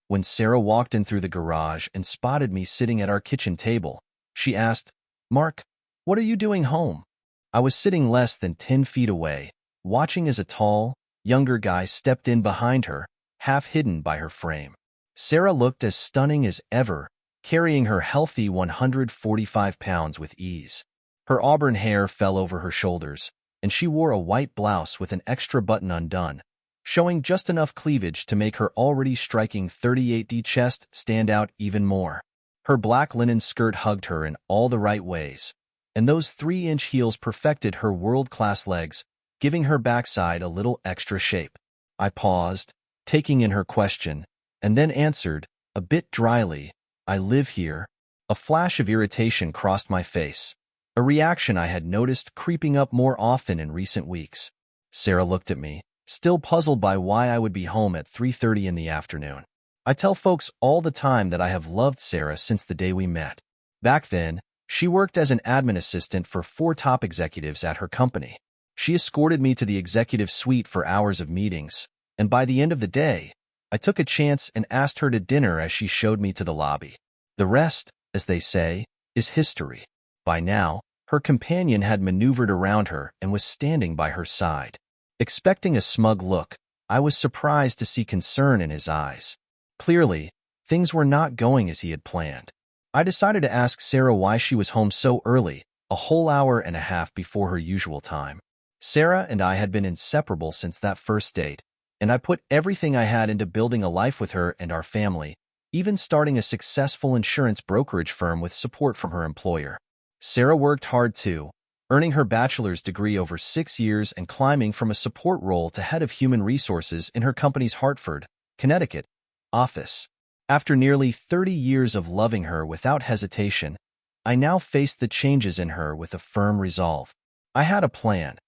When Sarah walked in through the garage and spotted me sitting at our kitchen table, she asked, "Mark, what are you doing home?" I was sitting less than 10 feet away, watching as a tall, younger guy stepped in behind her, half hidden by her frame. Sarah looked as stunning as ever, carrying her healthy 145 pounds with ease. Her auburn hair fell over her shoulders, and she wore a white blouse with an extra button undone, showing just enough cleavage to make her already striking 38D chest stand out even more. Her black linen skirt hugged her in all the right ways, and those 3-inch heels perfected her world-class legs, giving her backside a little extra shape. I paused, taking in her question, and then answered, a bit dryly, "I live here." A flash of irritation crossed my face, a reaction I had noticed creeping up more often in recent weeks. Sarah looked at me, still puzzled by why I would be home at 3:30 in the afternoon. I tell folks all the time that I have loved Sarah since the day we met. Back then, she worked as an admin assistant for 4 top executives at her company. She escorted me to the executive suite for hours of meetings, and by the end of the day, I took a chance and asked her to dinner as she showed me to the lobby. The rest, as they say, is history. By now, her companion had maneuvered around her and was standing by her side. Expecting a smug look, I was surprised to see concern in his eyes. Clearly, things were not going as he had planned. I decided to ask Sarah why she was home so early, a whole hour and a half before her usual time. Sarah and I had been inseparable since that first date, and I put everything I had into building a life with her and our family, even starting a successful insurance brokerage firm with support from her employer. Sarah worked hard too, earning her bachelor's degree over 6 years and climbing from a support role to head of human resources in her company's Hartford, Connecticut, office. After nearly 30 years of loving her without hesitation, I now faced the changes in her with a firm resolve. I had a plan,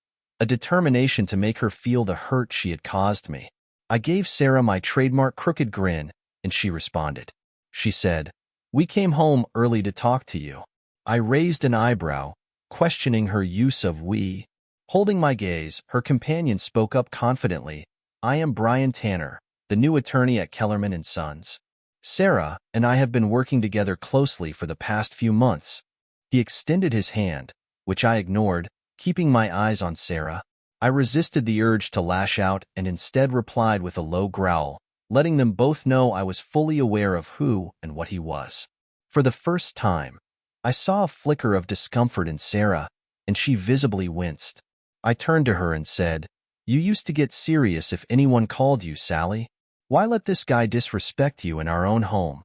a determination to make her feel the hurt she had caused me. I gave Sarah my trademark crooked grin, and she responded. She said, "We came home early to talk to you." I raised an eyebrow, questioning her use of we. Holding my gaze, her companion spoke up confidently, "I am Brian Tanner, the new attorney at Kellerman & Sons. Sarah and I have been working together closely for the past few months." He extended his hand, which I ignored, keeping my eyes on Sarah. I resisted the urge to lash out and instead replied with a low growl, letting them both know I was fully aware of who and what he was. For the first time, I saw a flicker of discomfort in Sarah, and she visibly winced. I turned to her and said, "You used to get serious if anyone called you Sally. Why let this guy disrespect you in our own home?"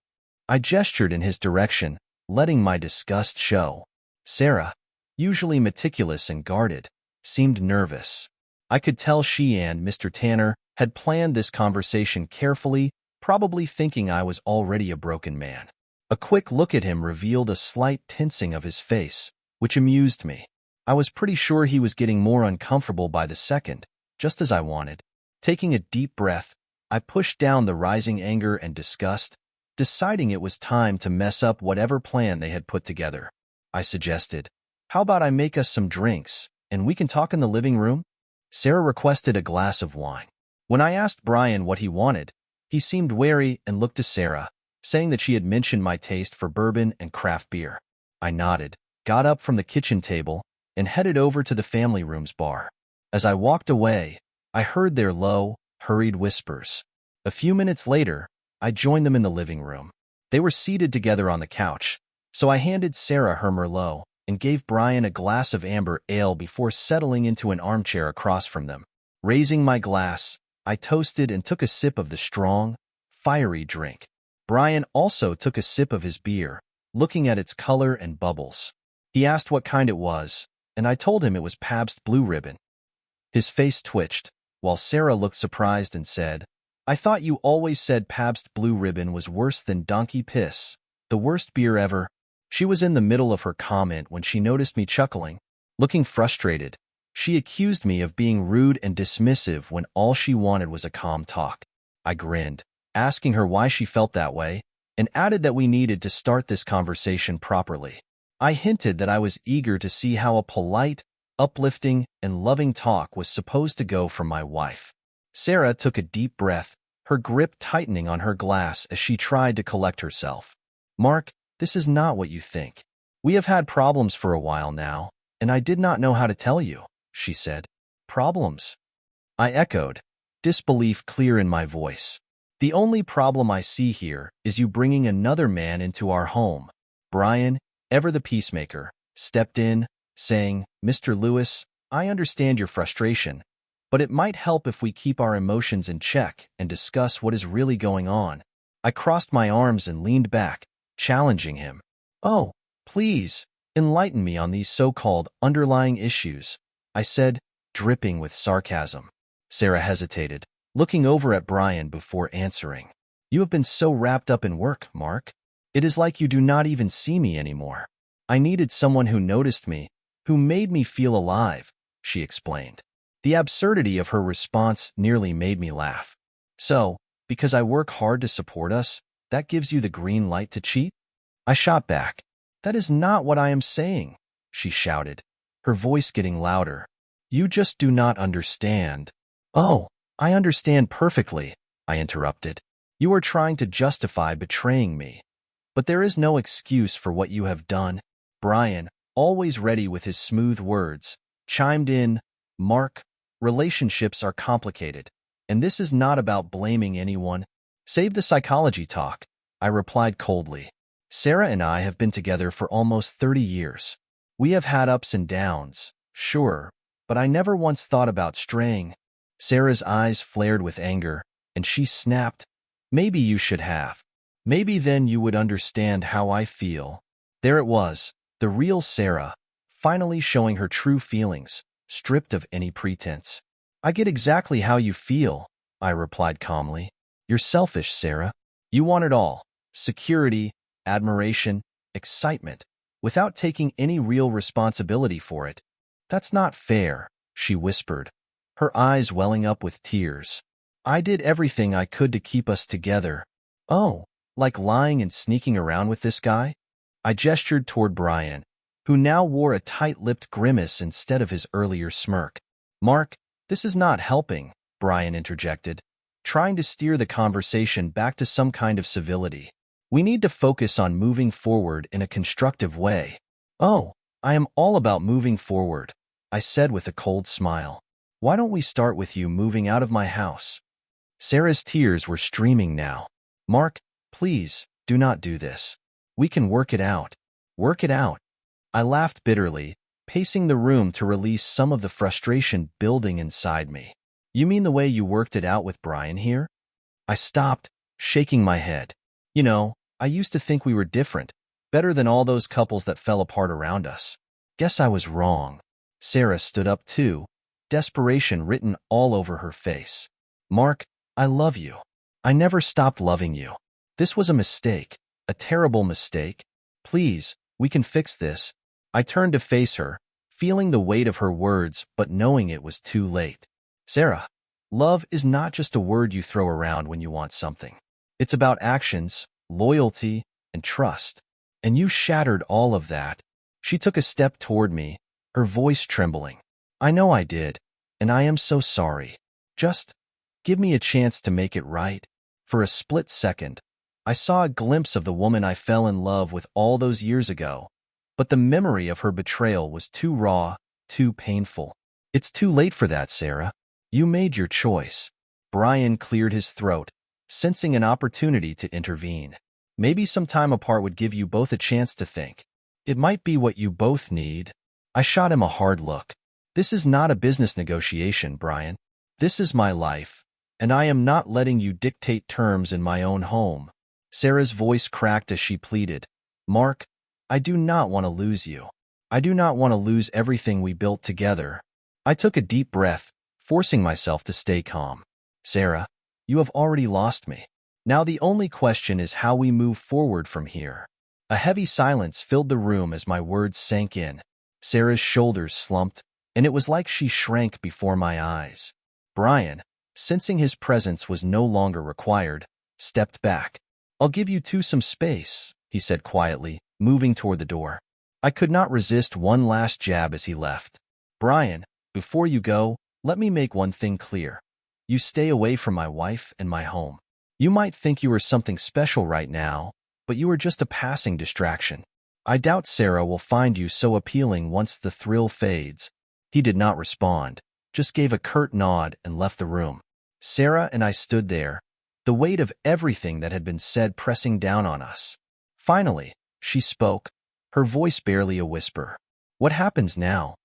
I gestured in his direction, letting my disgust show. Sarah, usually meticulous and guarded, seemed nervous. I could tell she and Mr. Tanner had planned this conversation carefully, probably thinking I was already a broken man. A quick look at him revealed a slight tensing of his face, which amused me. I was pretty sure he was getting more uncomfortable by the second, just as I wanted. Taking a deep breath, I pushed down the rising anger and disgust, deciding it was time to mess up whatever plan they had put together. I suggested, "How about I make us some drinks, and we can talk in the living room?" Sarah requested a glass of wine. When I asked Brian what he wanted, he seemed wary and looked to Sarah, saying that she had mentioned my taste for bourbon and craft beer. I nodded, got up from the kitchen table, and headed over to the family room's bar. As I walked away, I heard their low, hurried whispers. A few minutes later, I joined them in the living room. They were seated together on the couch, so I handed Sarah her Merlot and gave Brian a glass of amber ale before settling into an armchair across from them. Raising my glass, I toasted and took a sip of the strong, fiery drink. Brian also took a sip of his beer, looking at its color and bubbles. He asked what kind it was, and I told him it was Pabst Blue Ribbon. His face twitched, while Sarah looked surprised and said, "I thought you always said Pabst Blue Ribbon was worse than Donkey Piss, the worst beer ever." She was in the middle of her comment when she noticed me chuckling. Looking frustrated, she accused me of being rude and dismissive when all she wanted was a calm talk. I grinned, asking her why she felt that way, and added that we needed to start this conversation properly. I hinted that I was eager to see how a polite, uplifting, and loving talk was supposed to go from my wife. Sarah took a deep breath, her grip tightening on her glass as she tried to collect herself. Mark, this is not what you think. We have had problems for a while now, and I did not know how to tell you, she said. Problems? I echoed, disbelief clear in my voice. The only problem I see here is you bringing another man into our home. Brian, ever the peacemaker, stepped in, saying, Mr. Lewis, I understand your frustration, but it might help if we keep our emotions in check and discuss what is really going on. I crossed my arms and leaned back, challenging him. Oh, please, enlighten me on these so-called underlying issues, I said, dripping with sarcasm. Sarah hesitated, looking over at Brian before answering. You have been so wrapped up in work, Mark. It is like you do not even see me anymore. I needed someone who noticed me, who made me feel alive, she explained. The absurdity of her response nearly made me laugh. So, because I work hard to support us, that gives you the green light to cheat? I shot back. That is not what I am saying, she shouted, her voice getting louder. You just do not understand. Oh, I understand perfectly, I interrupted. You are trying to justify betraying me. But there is no excuse for what you have done. Brian, always ready with his smooth words, chimed in, Mark, relationships are complicated, and this is not about blaming anyone. Save the psychology talk, I replied coldly. Sarah and I have been together for almost 30 years. We have had ups and downs, sure, but I never once thought about straying. Sarah's eyes flared with anger, and she snapped, Maybe you should have. Maybe then you would understand how I feel. There it was, the real Sarah, finally showing her true feelings, stripped of any pretense. I get exactly how you feel, I replied calmly. You're selfish, Sarah. You want it all, security, admiration, excitement, without taking any real responsibility for it. That's not fair, she whispered, her eyes welling up with tears. I did everything I could to keep us together. Oh, like lying and sneaking around with this guy? I gestured toward Brian, who now wore a tight-lipped grimace instead of his earlier smirk. Mark, this is not helping, Brian interjected, trying to steer the conversation back to some kind of civility. We need to focus on moving forward in a constructive way. Oh, I am all about moving forward, I said with a cold smile. Why don't we start with you moving out of my house? Sarah's tears were streaming now. Mark, please, do not do this. We can work it out. Work it out. I laughed bitterly, pacing the room to release some of the frustration building inside me. You mean the way you worked it out with Brian here? I stopped, shaking my head. You know, I used to think we were different, better than all those couples that fell apart around us. Guess I was wrong. Sarah stood up too, desperation written all over her face. Mark, I love you. I never stopped loving you. This was a mistake, a terrible mistake. Please, we can fix this. I turned to face her, feeling the weight of her words but knowing it was too late. Sarah, love is not just a word you throw around when you want something. It's about actions, loyalty, and trust. And you shattered all of that. She took a step toward me, her voice trembling. I know I did, and I am so sorry. Just give me a chance to make it right. For a split second, I saw a glimpse of the woman I fell in love with all those years ago, but the memory of her betrayal was too raw, too painful. It's too late for that, Sarah. You made your choice. Brian cleared his throat, sensing an opportunity to intervene. Maybe some time apart would give you both a chance to think. It might be what you both need. I shot him a hard look. This is not a business negotiation, Brian. This is my life, and I am not letting you dictate terms in my own home. Sarah's voice cracked as she pleaded. Mark, I do not want to lose you. I do not want to lose everything we built together. I took a deep breath, forcing myself to stay calm. Sarah, you have already lost me. Now the only question is how we move forward from here. A heavy silence filled the room as my words sank in. Sarah's shoulders slumped, and it was like she shrank before my eyes. Brian, sensing his presence was no longer required, stepped back. I'll give you two some space, he said quietly, moving toward the door. I could not resist one last jab as he left. Brian, before you go, let me make one thing clear. You stay away from my wife and my home. You might think you are something special right now, but you are just a passing distraction. I doubt Sarah will find you so appealing once the thrill fades. He did not respond, just gave a curt nod and left the room. Sarah and I stood there, the weight of everything that had been said pressing down on us. Finally, she spoke, her voice barely a whisper. What happens now?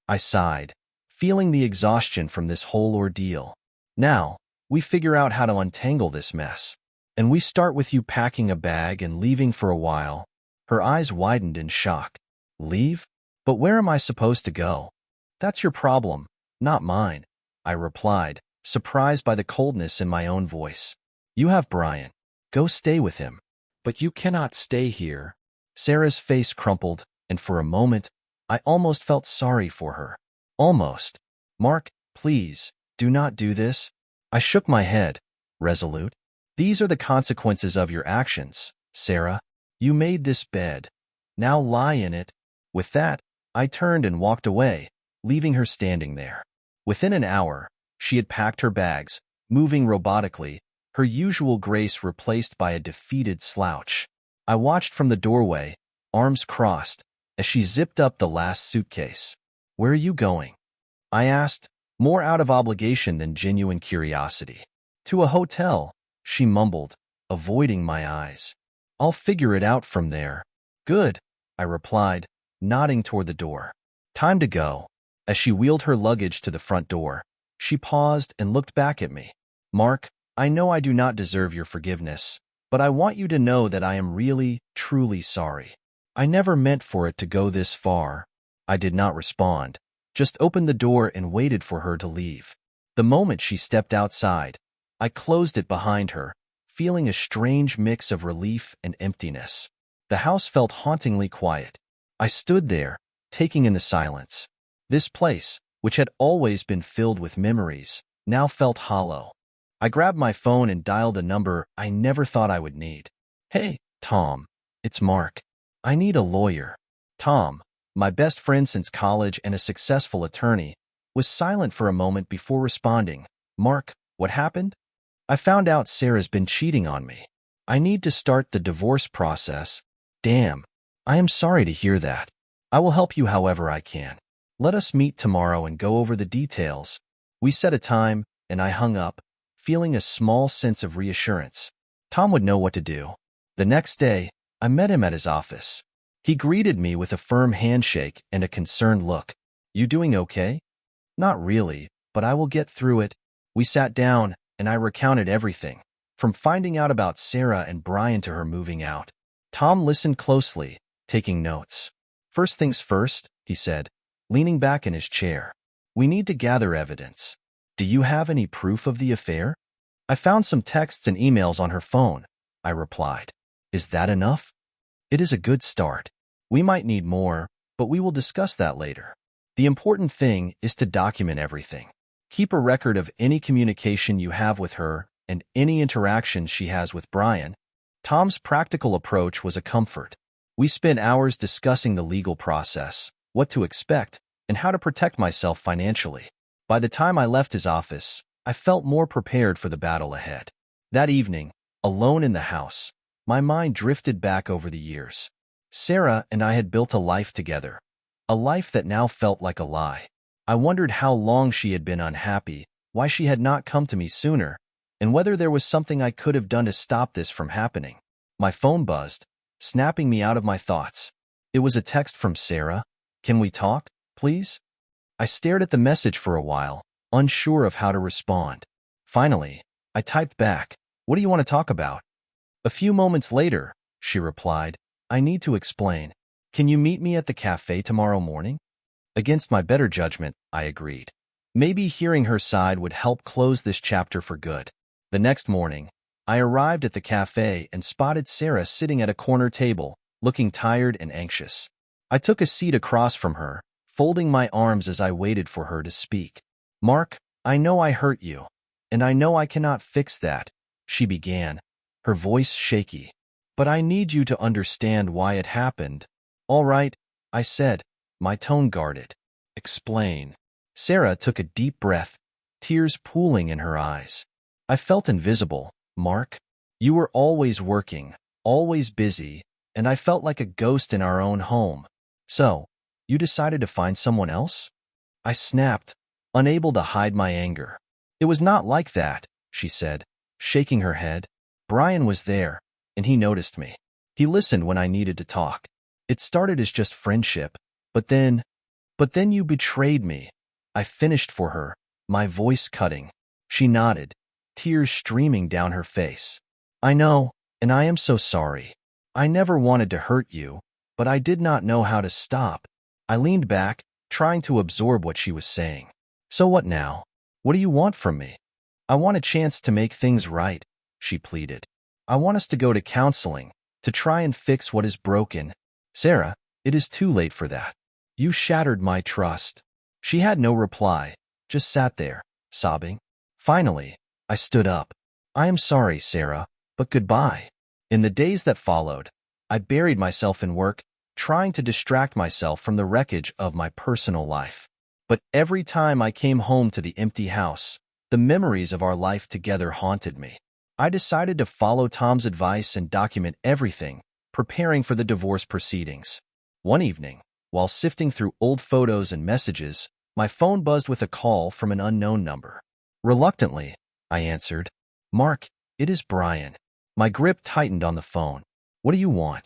I sighed, feeling the exhaustion from this whole ordeal. Now, we figure out how to untangle this mess. And we start with you packing a bag and leaving for a while. Her eyes widened in shock. Leave? But where am I supposed to go? That's your problem, not mine, I replied, surprised by the coldness in my own voice. You have Brian. Go stay with him. But you cannot stay here. Sarah's face crumpled, and for a moment, I almost felt sorry for her. Almost. Mark, please, do not do this. I shook my head, resolute. These are the consequences of your actions, Sarah. You made this bed. Now lie in it. With that, I turned and walked away, leaving her standing there. Within an hour, she had packed her bags, moving robotically, her usual grace replaced by a defeated slouch. I watched from the doorway, arms crossed, as she zipped up the last suitcase. Where are you going? I asked, more out of obligation than genuine curiosity. To a hotel, she mumbled, avoiding my eyes. I'll figure it out from there. Good, I replied, nodding toward the door. Time to go. As she wheeled her luggage to the front door, she paused and looked back at me. Mark, I know I do not deserve your forgiveness, but I want you to know that I am really, truly sorry. I never meant for it to go this far. I did not respond, just opened the door and waited for her to leave. The moment she stepped outside, I closed it behind her, feeling a strange mix of relief and emptiness. The house felt hauntingly quiet. I stood there, taking in the silence. This place, which had always been filled with memories, now felt hollow. I grabbed my phone and dialed a number I never thought I would need. Hey, Tom, it's Mark. I need a lawyer. Tom, my best friend since college and a successful attorney, was silent for a moment before responding. Mark, what happened? I found out Sarah's been cheating on me. I need to start the divorce process. Damn, I am sorry to hear that. I will help you however I can. Let us meet tomorrow and go over the details. We set a time, and I hung up, feeling a small sense of reassurance. Tom would know what to do. The next day, I met him at his office. He greeted me with a firm handshake and a concerned look. You doing okay? Not really, but I will get through it. We sat down, and I recounted everything, from finding out about Sarah and Brian to her moving out. Tom listened closely, taking notes. First things first, he said, leaning back in his chair. We need to gather evidence. Do you have any proof of the affair? I found some texts and emails on her phone, I replied. Is that enough? It is a good start. We might need more, but we will discuss that later. The important thing is to document everything. Keep a record of any communication you have with her and any interactions she has with Brian. Tom's practical approach was a comfort. We spent hours discussing the legal process, what to expect, and how to protect myself financially. By the time I left his office, I felt more prepared for the battle ahead. That evening, alone in the house, my mind drifted back over the years. Sarah and I had built a life together, a life that now felt like a lie. I wondered how long she had been unhappy, why she had not come to me sooner, and whether there was something I could have done to stop this from happening. My phone buzzed, snapping me out of my thoughts. It was a text from Sarah. Can we talk, please? I stared at the message for a while, unsure of how to respond. Finally, I typed back, "What do you want to talk about?" A few moments later, she replied, "I need to explain. Can you meet me at the cafe tomorrow morning?" Against my better judgment, I agreed. Maybe hearing her side would help close this chapter for good. The next morning, I arrived at the cafe and spotted Sarah sitting at a corner table, looking tired and anxious. I took a seat across from her, folding my arms as I waited for her to speak. "Mark, I know I hurt you, and I know I cannot fix that," she began, her voice shaky. "But I need you to understand why it happened." "All right," I said, my tone guarded. "Explain." Sarah took a deep breath, tears pooling in her eyes. I felt invisible, Mark, you were always working, always busy, and I felt like a ghost in our own home. So, you decided to find someone else? I snapped, unable to hide my anger. It was not like that, she said, shaking her head. Brian was there, and he noticed me. He listened when I needed to talk. It started as just friendship, but then you betrayed me. I finished for her, my voice cutting. She nodded, tears streaming down her face. I know, and I am so sorry. I never wanted to hurt you, but I did not know how to stop. I leaned back, trying to absorb what she was saying. So what now? What do you want from me? I want a chance to make things right, she pleaded. I want us to go to counseling, to try and fix what is broken. Sarah, it is too late for that. You shattered my trust. She had no reply, just sat there, sobbing. Finally, I stood up. I am sorry, Sarah, but goodbye. In the days that followed, I buried myself in work, trying to distract myself from the wreckage of my personal life. But every time I came home to the empty house, the memories of our life together haunted me. I decided to follow Tom's advice and document everything, preparing for the divorce proceedings. One evening, while sifting through old photos and messages, my phone buzzed with a call from an unknown number. Reluctantly, I answered. Mark, it is Brian. My grip tightened on the phone. What do you want?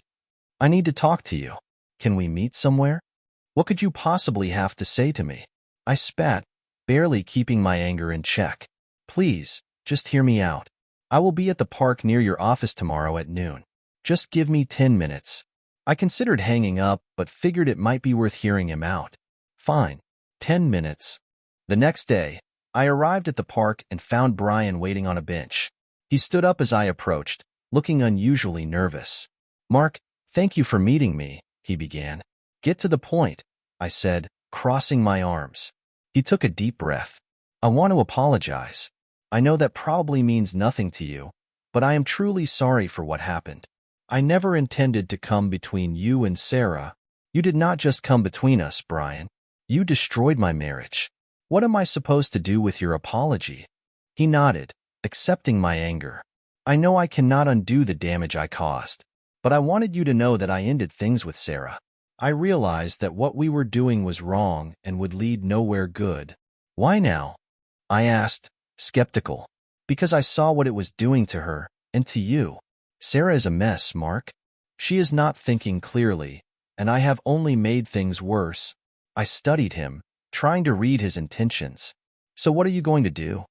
I need to talk to you. Can we meet somewhere? What could you possibly have to say to me? I spat, barely keeping my anger in check. Please, just hear me out. I will be at the park near your office tomorrow at noon. Just give me 10 minutes. I considered hanging up, but figured it might be worth hearing him out. Fine, 10 minutes. The next day, I arrived at the park and found Brian waiting on a bench. He stood up as I approached, looking unusually nervous. Mark, thank you for meeting me, he began. Get to the point, I said, crossing my arms. He took a deep breath. I want to apologize. I know that probably means nothing to you, but I am truly sorry for what happened. I never intended to come between you and Sarah. You did not just come between us, Brian. You destroyed my marriage. What am I supposed to do with your apology? He nodded, accepting my anger. I know I cannot undo the damage I caused, but I wanted you to know that I ended things with Sarah. I realized that what we were doing was wrong and would lead nowhere good. Why now? I asked, skeptical. Because I saw what it was doing to her, and to you. Sarah is a mess, Mark. She is not thinking clearly, and I have only made things worse. I studied him, trying to read his intentions. So what are you going to do?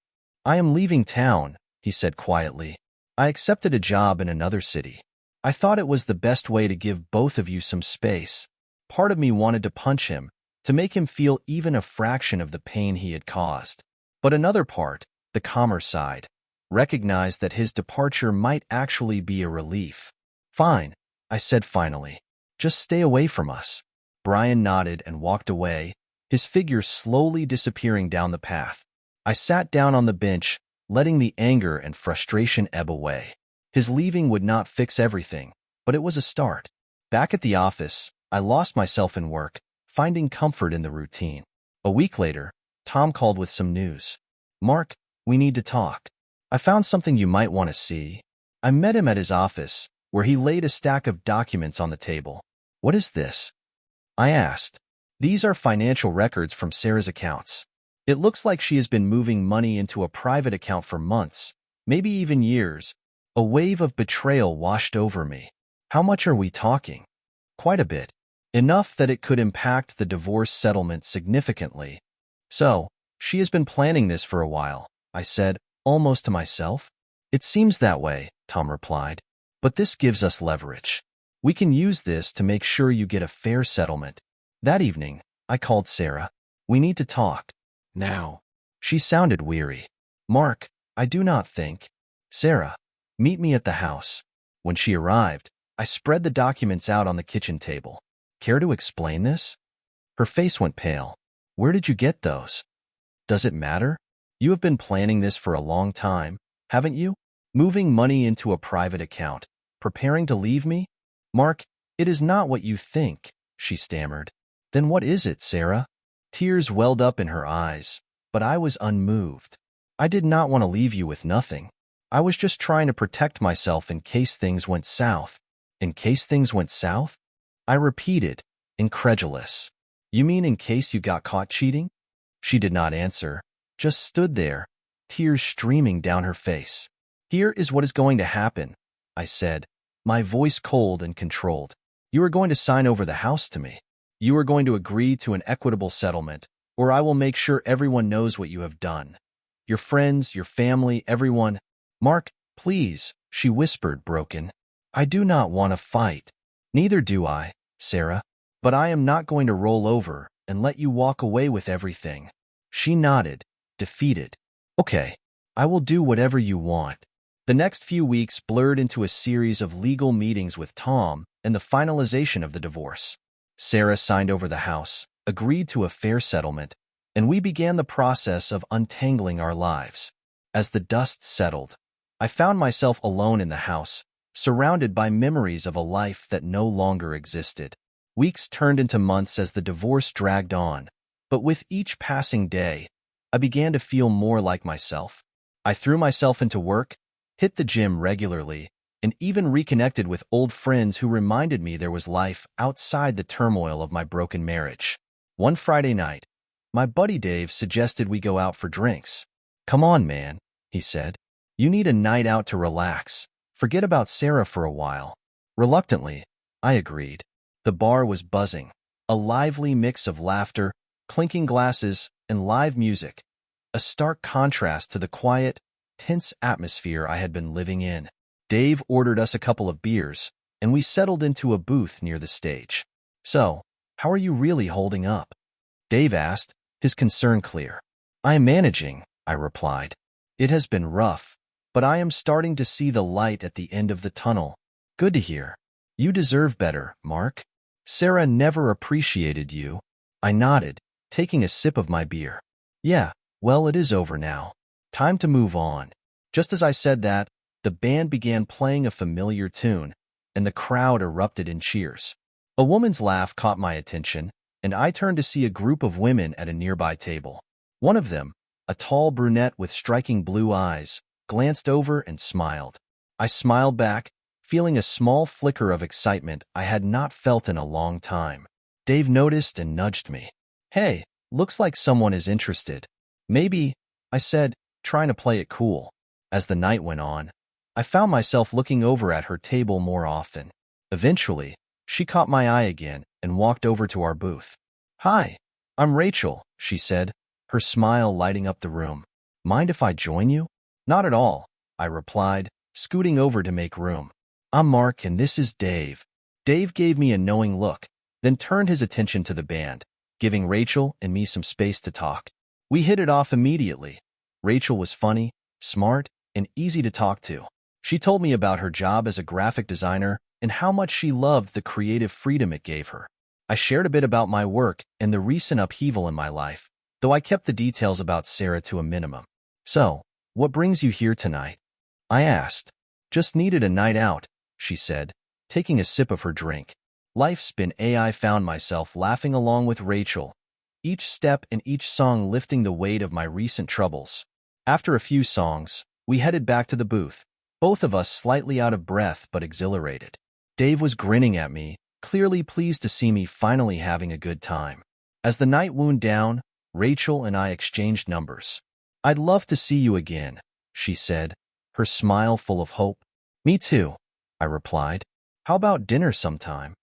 I am leaving town, he said quietly. I accepted a job in another city. I thought it was the best way to give both of you some space. Part of me wanted to punch him, to make him feel even a fraction of the pain he had caused. But another part, the calmer side, recognized that his departure might actually be a relief. Fine, I said finally. Just stay away from us. Brian nodded and walked away, his figure slowly disappearing down the path. I sat down on the bench, letting the anger and frustration ebb away. His leaving would not fix everything, but it was a start. Back at the office, I lost myself in work, finding comfort in the routine. A week later, Tom called with some news. Mark, we need to talk. I found something you might want to see. I met him at his office, where he laid a stack of documents on the table. What is this? I asked. These are financial records from Sarah's accounts. It looks like she has been moving money into a private account for months, maybe even years. A wave of betrayal washed over me. How much are we talking? Quite a bit. Enough that it could impact the divorce settlement significantly. So, she has been planning this for a while, I said, almost to myself. It seems that way, Tom replied. But this gives us leverage. We can use this to make sure you get a fair settlement. That evening, I called Sarah. We need to talk. Now. She sounded weary. Mark, I do not think. Sarah, meet me at the house. When she arrived, I spread the documents out on the kitchen table. Care to explain this? Her face went pale. Where did you get those? Does it matter? You have been planning this for a long time, haven't you? Moving money into a private account, preparing to leave me? Mark, it is not what you think, she stammered. Then what is it, Sarah? Tears welled up in her eyes, but I was unmoved. I did not want to leave you with nothing. I was just trying to protect myself in case things went south. In case things went south? I repeated, incredulous. You mean in case you got caught cheating? She did not answer, just stood there, tears streaming down her face. Here is what is going to happen, I said, my voice cold and controlled. You are going to sign over the house to me. You are going to agree to an equitable settlement, or I will make sure everyone knows what you have done. Your friends, your family, everyone. Mark, please, she whispered, broken. I do not want to fight. Neither do I, Sarah. But I am not going to roll over and let you walk away with everything. She nodded, defeated. Okay, I will do whatever you want. The next few weeks blurred into a series of legal meetings with Tom and the finalization of the divorce. Sarah signed over the house, agreed to a fair settlement, and we began the process of untangling our lives. As the dust settled, I found myself alone in the house, surrounded by memories of a life that no longer existed. Weeks turned into months as the divorce dragged on, but with each passing day, I began to feel more like myself. I threw myself into work, hit the gym regularly, and even reconnected with old friends who reminded me there was life outside the turmoil of my broken marriage. One Friday night, my buddy Dave suggested we go out for drinks. Come on, man, he said. You need a night out to relax. Forget about Sarah for a while. Reluctantly, I agreed. The bar was buzzing, a lively mix of laughter, clinking glasses, and live music, a stark contrast to the quiet, tense atmosphere I had been living in. Dave ordered us a couple of beers, and we settled into a booth near the stage. So, how are you really holding up? Dave asked, his concern clear. I am managing, I replied. It has been rough, but I am starting to see the light at the end of the tunnel. Good to hear. You deserve better, Mark. Sarah never appreciated you. I nodded, taking a sip of my beer. Yeah, well, it is over now. Time to move on. Just as I said that, the band began playing a familiar tune, and the crowd erupted in cheers. A woman's laugh caught my attention, and I turned to see a group of women at a nearby table. One of them, a tall brunette with striking blue eyes, glanced over and smiled. I smiled back, feeling a small flicker of excitement I had not felt in a long time. Dave noticed and nudged me. Hey, looks like someone is interested. Maybe, I said, trying to play it cool. As the night went on, I found myself looking over at her table more often. Eventually, she caught my eye again and walked over to our booth. Hi, I'm Rachel, she said, her smile lighting up the room. Mind if I join you? Not at all, I replied, scooting over to make room. I'm Mark and this is Dave. Dave gave me a knowing look, then turned his attention to the band, giving Rachel and me some space to talk. We hit it off immediately. Rachel was funny, smart, and easy to talk to. She told me about her job as a graphic designer and how much she loved the creative freedom it gave her. I shared a bit about my work and the recent upheaval in my life, though I kept the details about Sarah to a minimum. So, what brings you here tonight? I asked. Just needed a night out, she said, taking a sip of her drink. Life's been I found myself laughing along with Rachel, each step and each song lifting the weight of my recent troubles. After a few songs, we headed back to the booth, both of us slightly out of breath but exhilarated. Dave was grinning at me, clearly pleased to see me finally having a good time. As the night wound down, Rachel and I exchanged numbers. I'd love to see you again, she said, her smile full of hope. Me too, I replied. How about dinner sometime?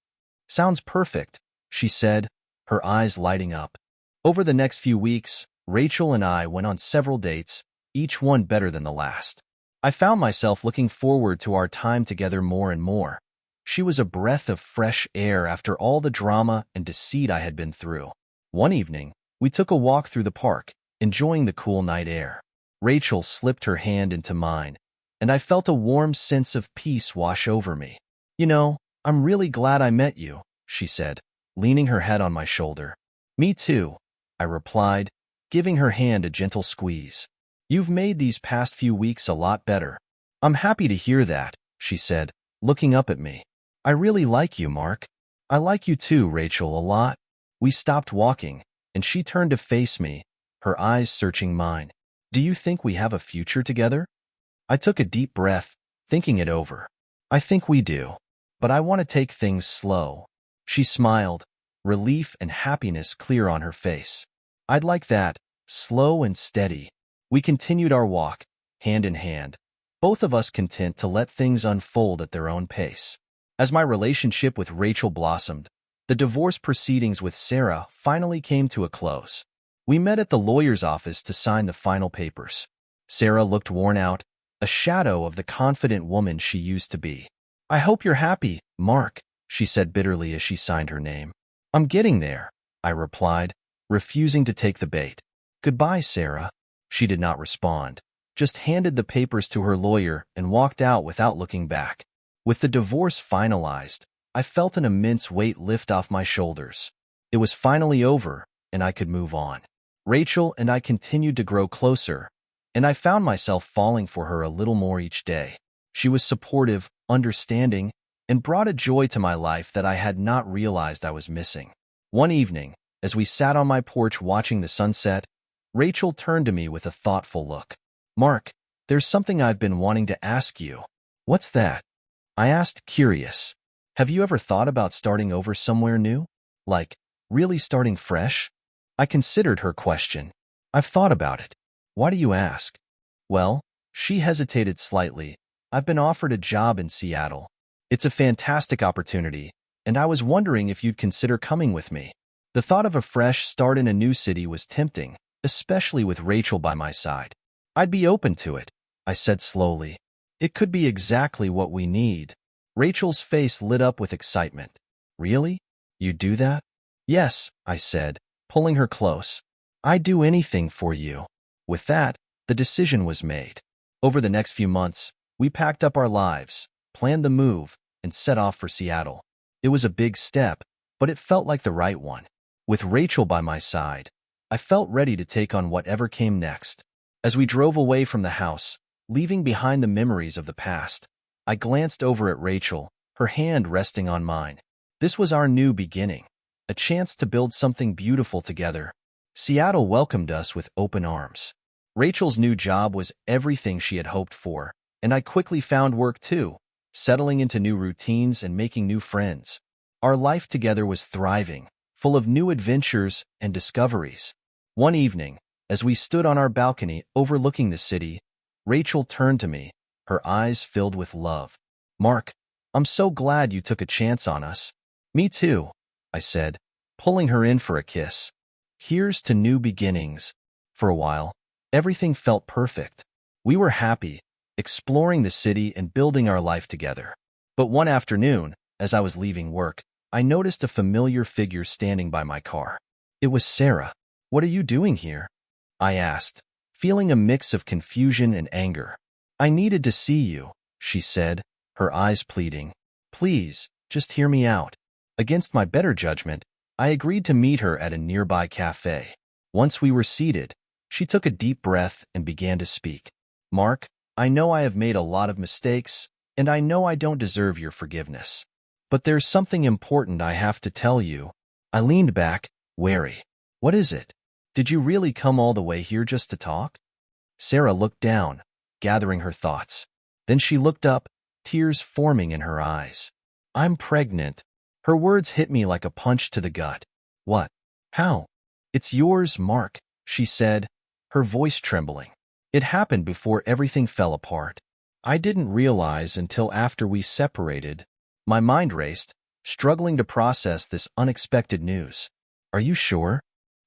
Sounds perfect, she said, her eyes lighting up. Over the next few weeks, Rachel and I went on several dates, each one better than the last. I found myself looking forward to our time together more and more. She was a breath of fresh air after all the drama and deceit I had been through. One evening, we took a walk through the park, enjoying the cool night air. Rachel slipped her hand into mine, and I felt a warm sense of peace wash over me. You know, I'm really glad I met you, she said, leaning her head on my shoulder. Me too, I replied, giving her hand a gentle squeeze. You've made these past few weeks a lot better. I'm happy to hear that, she said, looking up at me. I really like you, Mark. I like you too, Rachel, a lot. We stopped walking, and she turned to face me, her eyes searching mine. Do you think we have a future together? I took a deep breath, thinking it over. I think we do. But I want to take things slow. She smiled, relief and happiness clear on her face. I'd like that, slow and steady. We continued our walk, hand in hand, both of us content to let things unfold at their own pace. As my relationship with Rachel blossomed, the divorce proceedings with Sarah finally came to a close. We met at the lawyer's office to sign the final papers. Sarah looked worn out, a shadow of the confident woman she used to be. I hope you're happy, Mark, she said bitterly as she signed her name. I'm getting there, I replied, refusing to take the bait. Goodbye, Sarah. She did not respond, just handed the papers to her lawyer and walked out without looking back. With the divorce finalized, I felt an immense weight lift off my shoulders. It was finally over, and I could move on. Rachel and I continued to grow closer, and I found myself falling for her a little more each day. She was supportive, understanding, and brought a joy to my life that I had not realized I was missing. One evening, as we sat on my porch watching the sunset, Rachel turned to me with a thoughtful look. Mark, there's something I've been wanting to ask you. What's that? I asked, curious. Have you ever thought about starting over somewhere new? Like, really starting fresh? I considered her question. I've thought about it. Why do you ask? Well, she hesitated slightly. I've been offered a job in Seattle. It's a fantastic opportunity, and I was wondering if you'd consider coming with me. The thought of a fresh start in a new city was tempting, especially with Rachel by my side. I'd be open to it, I said slowly. It could be exactly what we need. Rachel's face lit up with excitement. Really? You'd do that? Yes, I said, pulling her close. I'd do anything for you. With that, the decision was made. Over the next few months, we packed up our lives, planned the move, and set off for Seattle. It was a big step, but it felt like the right one. With Rachel by my side, I felt ready to take on whatever came next. As we drove away from the house, leaving behind the memories of the past, I glanced over at Rachel, her hand resting on mine. This was our new beginning, a chance to build something beautiful together. Seattle welcomed us with open arms. Rachel's new job was everything she had hoped for, and I quickly found work too, settling into new routines and making new friends. Our life together was thriving, full of new adventures and discoveries. One evening, as we stood on our balcony overlooking the city, Rachel turned to me, her eyes filled with love. Mark, I'm so glad you took a chance on us. Me too, I said, pulling her in for a kiss. Here's to new beginnings. For a while, everything felt perfect. We were happy, exploring the city and building our life together. But one afternoon, as I was leaving work, I noticed a familiar figure standing by my car. It was Sarah. What are you doing here? I asked, feeling a mix of confusion and anger. I needed to see you, she said, her eyes pleading. Please, just hear me out. Against my better judgment, I agreed to meet her at a nearby cafe. Once we were seated, she took a deep breath and began to speak. Mark, I know I have made a lot of mistakes, and I know I don't deserve your forgiveness. But there's something important I have to tell you. I leaned back, wary. What is it? Did you really come all the way here just to talk? Sarah looked down, gathering her thoughts. Then she looked up, tears forming in her eyes. I'm pregnant. Her words hit me like a punch to the gut. What? How? It's yours, Mark, she said, her voice trembling. It happened before everything fell apart. I didn't realize until after we separated. My mind raced, struggling to process this unexpected news. Are you sure?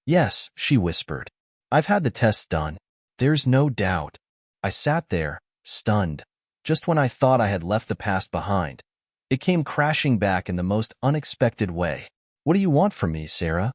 Yes, she whispered. I've had the tests done. There's no doubt. I sat there, stunned. Just when I thought I had left the past behind, it came crashing back in the most unexpected way. What do you want from me, Sarah?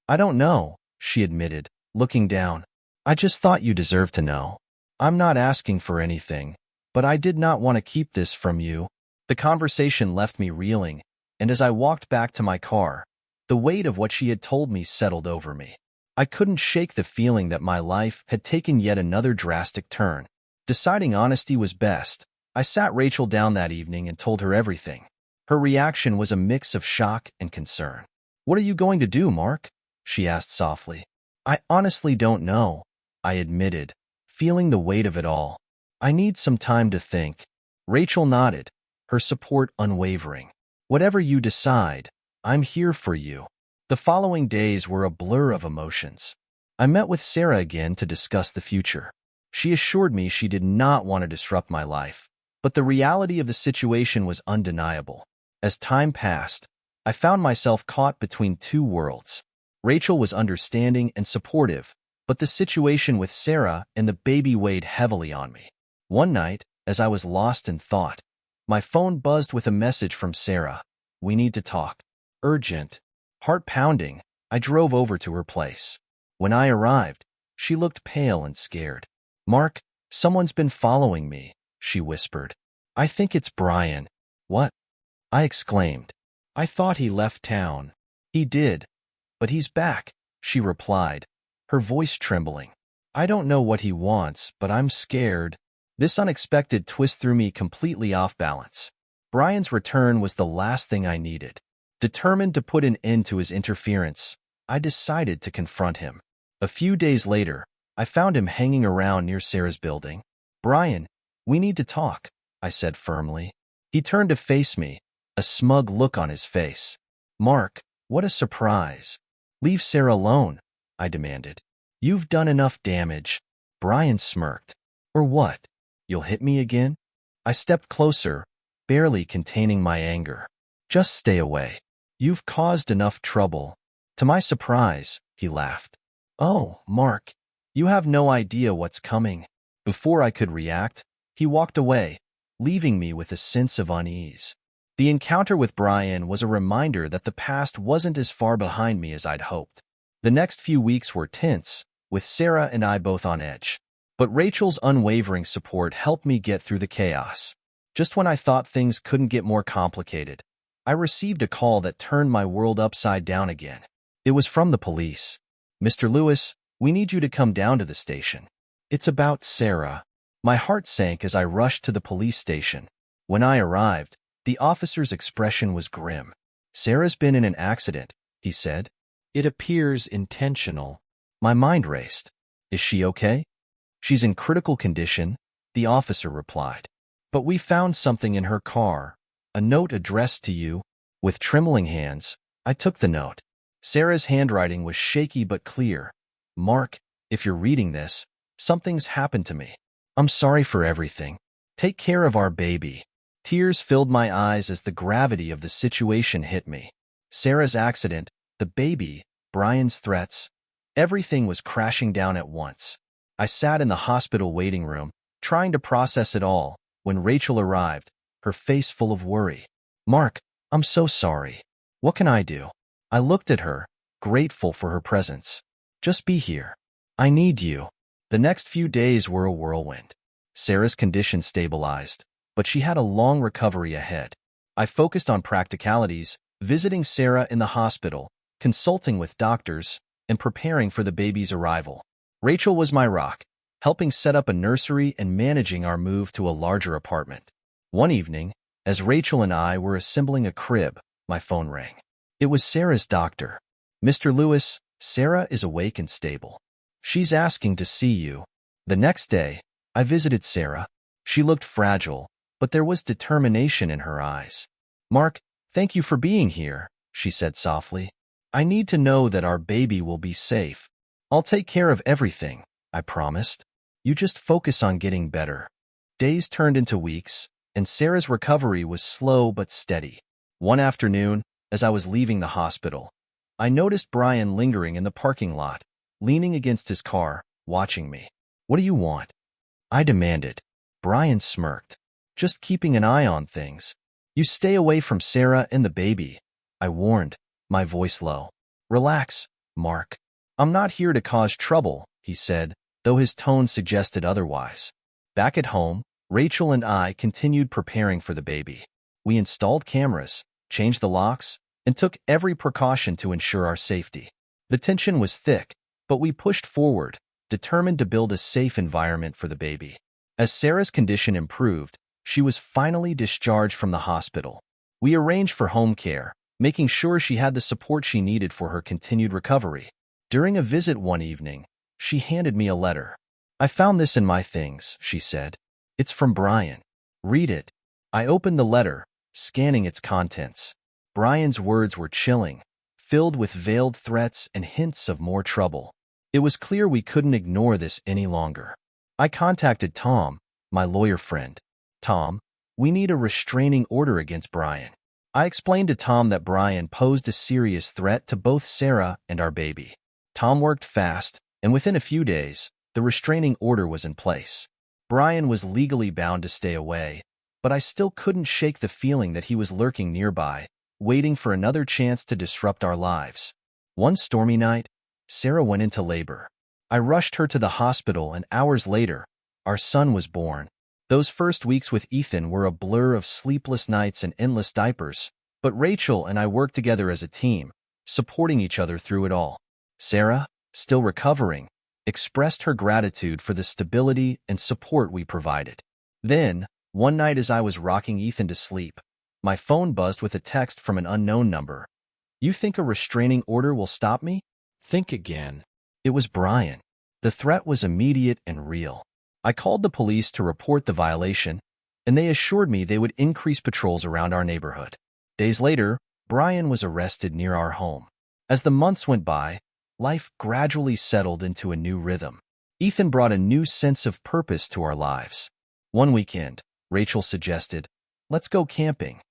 I don't know, she admitted, looking down. I just thought you deserved to know. I'm not asking for anything, but I did not want to keep this from you. The conversation left me reeling, and as I walked back to my car, the weight of what she had told me settled over me. I couldn't shake the feeling that my life had taken yet another drastic turn. Deciding honesty was best, I sat Rachel down that evening and told her everything. Her reaction was a mix of shock and concern. What are you going to do, Mark? She asked softly. I honestly don't know, I admitted, feeling the weight of it all. I need some time to think. Rachel nodded, her support unwavering. Whatever you decide, I'm here for you. The following days were a blur of emotions. I met with Sarah again to discuss the future. She assured me she did not want to disrupt my life, but the reality of the situation was undeniable. As time passed, I found myself caught between two worlds. Rachel was understanding and supportive, but the situation with Sarah and the baby weighed heavily on me. One night, as I was lost in thought, my phone buzzed with a message from Sarah. "We need to talk." Urgent. Heart pounding, I drove over to her place. When I arrived, she looked pale and scared. "Mark, someone's been following me," she whispered. "I think it's Brian." "What?" I exclaimed. "I thought he left town." "He did, but he's back," she replied, her voice trembling. "I don't know what he wants, but I'm scared." This unexpected twist threw me completely off balance. Brian's return was the last thing I needed. Determined to put an end to his interference, I decided to confront him. A few days later, I found him hanging around near Sarah's building. "Brian, we need to talk," I said firmly. He turned to face me, a smug look on his face. "Mark, what a surprise." "Leave Sarah alone," I demanded. "You've done enough damage." Brian smirked. "Or what? You'll hit me again?" I stepped closer, barely containing my anger. "Just stay away. You've caused enough trouble." To my surprise, he laughed. "Oh, Mark, you have no idea what's coming." Before I could react, he walked away, leaving me with a sense of unease. The encounter with Brian was a reminder that the past wasn't as far behind me as I'd hoped. The next few weeks were tense, with Sarah and I both on edge. But Rachel's unwavering support helped me get through the chaos. Just when I thought things couldn't get more complicated, I received a call that turned my world upside down again. It was from the police. "Mr. Lewis, we need you to come down to the station." "It's about Sarah." My heart sank as I rushed to the police station. When I arrived, the officer's expression was grim. "Sarah's been in an accident," he said. "It appears intentional." My mind raced. "Is she okay?" "She's in critical condition," the officer replied. "But we found something in her car, a note addressed to you." With trembling hands, I took the note. Sarah's handwriting was shaky but clear. "Mark, if you're reading this, something's happened to me. I'm sorry for everything. Take care of our baby." Tears filled my eyes as the gravity of the situation hit me. Sarah's accident, the baby, Brian's threats, everything was crashing down at once. I sat in the hospital waiting room, trying to process it all, when Rachel arrived, her face full of worry. "Mark, I'm so sorry. What can I do?" I looked at her, grateful for her presence. "Just be here. I need you." The next few days were a whirlwind. Sarah's condition stabilized, but she had a long recovery ahead. I focused on practicalities, visiting Sarah in the hospital, consulting with doctors, and preparing for the baby's arrival. Rachel was my rock, helping set up a nursery and managing our move to a larger apartment. One evening, as Rachel and I were assembling a crib, my phone rang. It was Sarah's doctor. "Mr. Lewis, Sarah is awake and stable. She's asking to see you." The next day, I visited Sarah. She looked fragile, but there was determination in her eyes. "Mark, thank you for being here," she said softly. "I need to know that our baby will be safe." "I'll take care of everything," I promised. "You just focus on getting better." Days turned into weeks, and Sarah's recovery was slow but steady. One afternoon, as I was leaving the hospital, I noticed Brian lingering in the parking lot, leaning against his car, watching me. "What do you want?" I demanded. Brian smirked. "Just keeping an eye on things." "You stay away from Sarah and the baby," I warned, my voice low. "Relax, Mark. I'm not here to cause trouble," he said, though his tone suggested otherwise. Back at home, Rachel and I continued preparing for the baby. We installed cameras, changed the locks, and took every precaution to ensure our safety. The tension was thick, but we pushed forward, determined to build a safe environment for the baby. As Sarah's condition improved, she was finally discharged from the hospital. We arranged for home care, making sure she had the support she needed for her continued recovery. During a visit one evening, she handed me a letter. "I found this in my things," she said. It's from Brian. Read it. I opened the letter, scanning its contents. Brian's words were chilling, filled with veiled threats and hints of more trouble. It was clear we couldn't ignore this any longer. I contacted Tom, my lawyer friend. Tom, we need a restraining order against Brian. I explained to Tom that Brian posed a serious threat to both Sarah and our baby. Tom worked fast, and within a few days, the restraining order was in place. Brian was legally bound to stay away, but I still couldn't shake the feeling that he was lurking nearby, waiting for another chance to disrupt our lives. One stormy night, Sarah went into labor. I rushed her to the hospital, and hours later, our son was born. Those first weeks with Ethan were a blur of sleepless nights and endless diapers, but Rachel and I worked together as a team, supporting each other through it all. Sarah, still recovering, expressed her gratitude for the stability and support we provided. Then, one night as I was rocking Ethan to sleep, my phone buzzed with a text from an unknown number. "You think a restraining order will stop me? Think again." It was Brian. The threat was immediate and real. I called the police to report the violation, and they assured me they would increase patrols around our neighborhood. Days later, Brian was arrested near our home. As the months went by, life gradually settled into a new rhythm. Ethan brought a new sense of purpose to our lives. One weekend, Rachel suggested, "Let's go camping.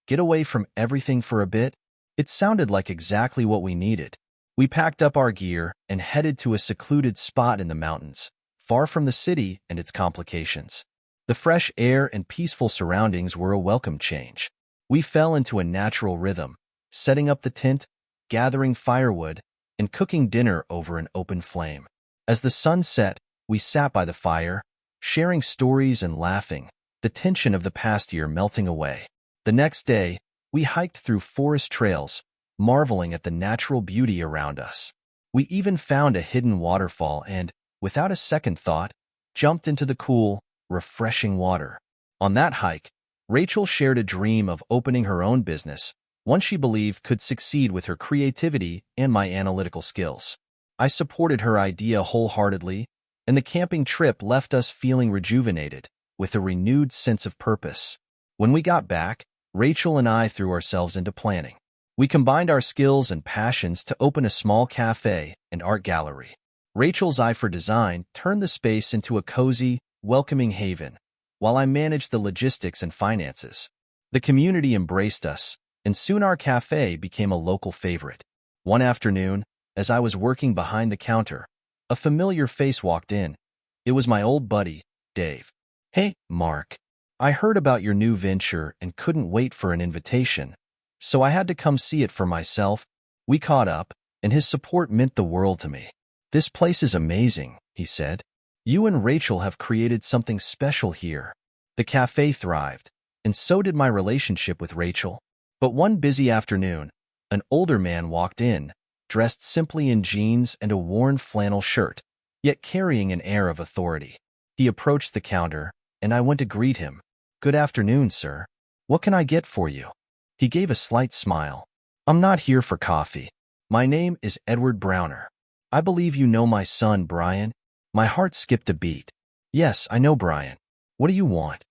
Get away from everything for a bit." It sounded like exactly what we needed. We packed up our gear and headed to a secluded spot in the mountains, far from the city and its complications. The fresh air and peaceful surroundings were a welcome change. We fell into a natural rhythm, setting up the tent, gathering firewood, and cooking dinner over an open flame. As the sun set, we sat by the fire, sharing stories and laughing, the tension of the past year melting away. The next day, we hiked through forest trails, marveling at the natural beauty around us. We even found a hidden waterfall and, without a second thought, jumped into the cool, refreshing water. On that hike, Rachel shared a dream of opening her own business, one she believed could succeed with her creativity and my analytical skills. I supported her idea wholeheartedly, and the camping trip left us feeling rejuvenated, with a renewed sense of purpose. When we got back, Rachel and I threw ourselves into planning. We combined our skills and passions to open a small cafe and art gallery. Rachel's eye for design turned the space into a cozy, welcoming haven, while I managed the logistics and finances. The community embraced us, and soon our cafe became a local favorite. One afternoon, as I was working behind the counter, a familiar face walked in. It was my old buddy, Dave. "Hey, Mark. I heard about your new venture and couldn't wait for an invitation, so I had to come see it for myself." We caught up, and his support meant the world to me. "This place is amazing," he said. "You and Rachel have created something special here." The cafe thrived, and so did my relationship with Rachel. But one busy afternoon, an older man walked in, dressed simply in jeans and a worn flannel shirt, yet carrying an air of authority. He approached the counter, and I went to greet him. "Good afternoon, sir. What can I get for you?" He gave a slight smile. "I'm not here for coffee. My name is Edward Browner. I believe you know my son, Brian." My heart skipped a beat. "Yes, I know Brian. What do you want?"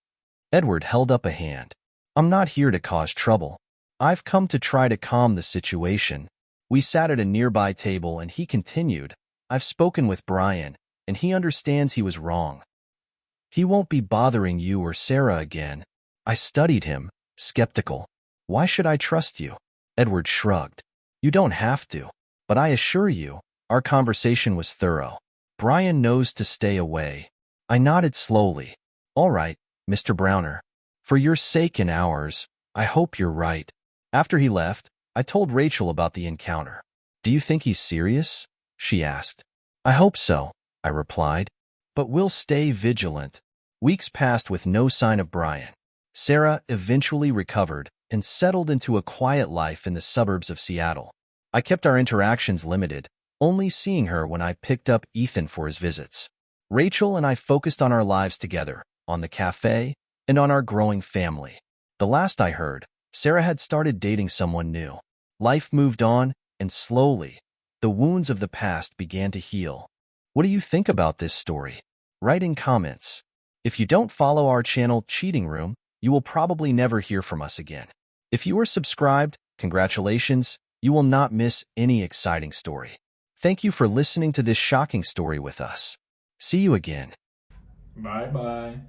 Edward held up a hand. "I'm not here to cause trouble. I've come to try to calm the situation." We sat at a nearby table, and he continued, "I've spoken with Brian, and he understands he was wrong. He won't be bothering you or Sarah again." I studied him, skeptical. "Why should I trust you?" Edward shrugged. "You don't have to, but I assure you, our conversation was thorough. Brian knows to stay away." I nodded slowly. "All right, Mr. Browner. For your sake and ours, I hope you're right." After he left, I told Rachel about the encounter. "Do you think he's serious?" she asked. "I hope so," I replied. "But we'll stay vigilant." Weeks passed with no sign of Brian. Sarah eventually recovered and settled into a quiet life in the suburbs of Seattle. I kept our interactions limited, only seeing her when I picked up Ethan for his visits. Rachel and I focused on our lives together, on the cafe, and on our growing family. The last I heard, Sarah had started dating someone new. Life moved on, and slowly, the wounds of the past began to heal. What do you think about this story? Write in comments. If you don't follow our channel Cheating Room, you will probably never hear from us again. If you are subscribed, congratulations, you will not miss any exciting story. Thank you for listening to this shocking story with us. See you again. Bye bye.